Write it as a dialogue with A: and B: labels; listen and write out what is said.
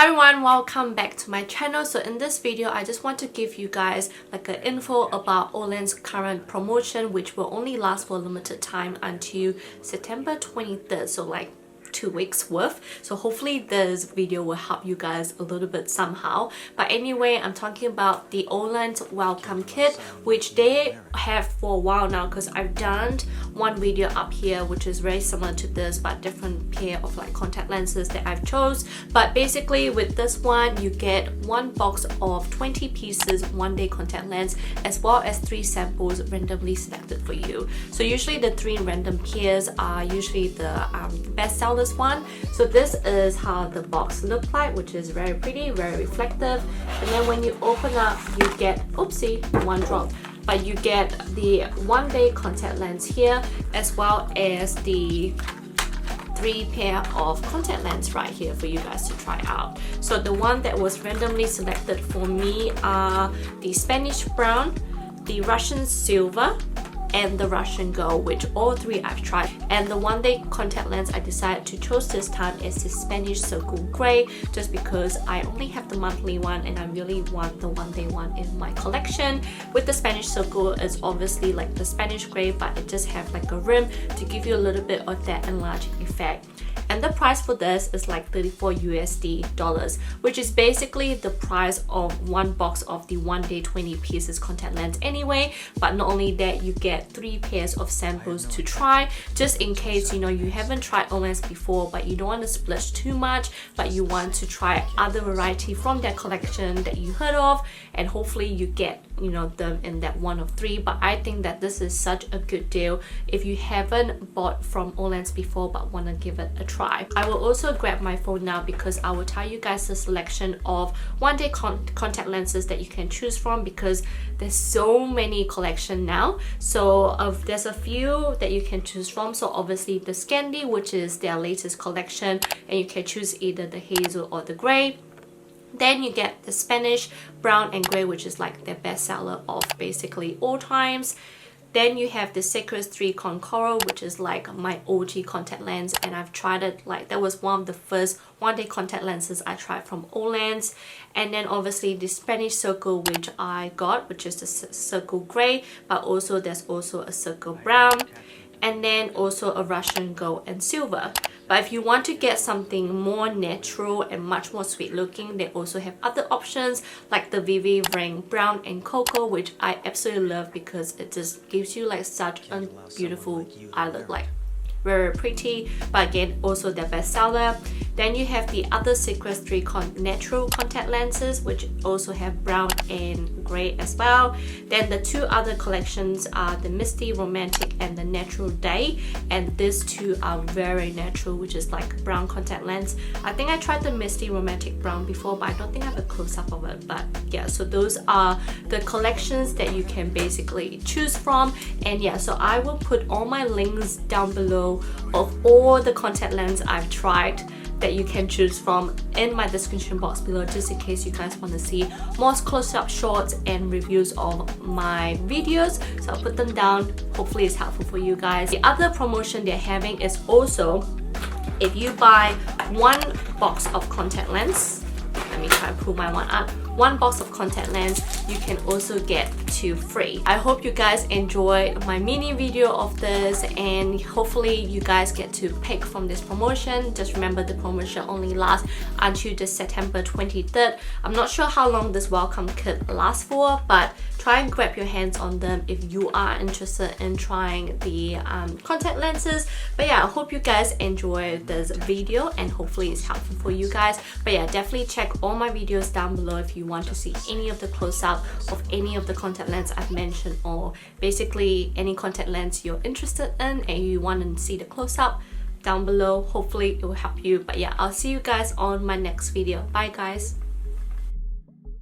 A: Hi everyone, welcome back to my channel. So in this video I just want to give you guys like an info about Olens' current promotion, which will only last for a limited time until September 23rd, so like 2 weeks worth. So hopefully this video will help you guys a little bit somehow. But anyway, I'm talking about the Olens welcome kit, which they have for a while now, because I've done one video up here which is very similar to this but different pair of like contact lenses that I've chose. But basically with this one you get one box of 20 pieces 1-day contact lens, as well as 3 samples randomly selected for you. So usually the 3 random pairs are usually the best sellers one. So this is how the box looks like, which is very pretty, very reflective. And then when you open up you get, oopsie, one drop, but you get the 1-day contact lens here, as well as the 3 pair of contact lens right here for you guys to try out. So the one that was randomly selected for me are the Spanish brown, the Russian silver, and the Russian gold, which all 3 I've tried. And the 1-day contact lens I decided to choose this time is the Spanish circle gray, just because I only have the monthly one and I really want the 1-day one in my collection. With the Spanish circle, it's obviously like the Spanish gray, but it just have like a rim to give you a little bit of that enlarging effect. And the price for this is like $34 which is basically the price of one box of the 1-day 20 pieces contact lens anyway. But not only that, you get 3 pairs of samples to try, just in case you haven't tried Olens before but you don't want to splurge too much, but you want to try other variety from their collection that you heard of, and hopefully you get them in that one of 3. But I think that this is such a good deal if you haven't bought from Olens before but want to give it a try. I will also grab my phone now because I will tell you guys the selection of 1-day contact lenses that you can choose from, because there's so many collection now. So there's a few that you can choose from. So obviously the Scandi, which is their latest collection, and you can choose either the hazel or the gray. Then you get the Spanish brown and gray, which is like their best seller of basically all times. Then you have the Secriss 3Con coral, which is like my OG contact lens, and I've tried it, like that was one of the first 1-day contact lenses I tried from Olens. And then obviously the Spanish circle, which I got, which is the circle gray, but also there's also a circle brown, and then also a Russian gold and silver. But if you want to get something more natural and much more sweet looking, they also have other options like the Vivi ring brown and cocoa, which I absolutely love because it just gives you like such a beautiful eye look, like very pretty, but again also their best seller. Then you have the other Secriss 3Con natural contact lenses, which also have brown and gray as well. Then the 2 other collections are the Misty Romantic and the Natural Day, and these 2 are very natural, which is like brown contact lens. I think I tried the Misty Romantic brown before, but I don't think I have a close-up of it. But yeah, so those are the collections that you can basically choose from. And yeah, so I will put all my links down below of all the contact lens I've tried that you can choose from in my description box below, just in case you guys want to see more close-up shots and reviews of my videos. So I'll put them down. Hopefully it's helpful for you guys. The other promotion they're having is also, if you buy 1 box of contact lens, let me try and pull my one up, 1 box of contact lens, you can also get 2 free. I hope you guys enjoyed my mini video of this, and hopefully you guys get to pick from this promotion. Just remember, the promotion only lasts until the September 23rd. I'm not sure how long this welcome kit lasts for, but try and grab your hands on them if you are interested in trying the contact lenses. But yeah, I hope you guys enjoyed this video and hopefully it's helpful for you guys. But yeah, definitely check all my videos down below if you want to see any of the close-up of any of the contact lens I've mentioned, or basically any contact lens you're interested in and you want to see the close-up down below. Hopefully it will help you. But yeah, I'll see you guys on my next video. Bye guys.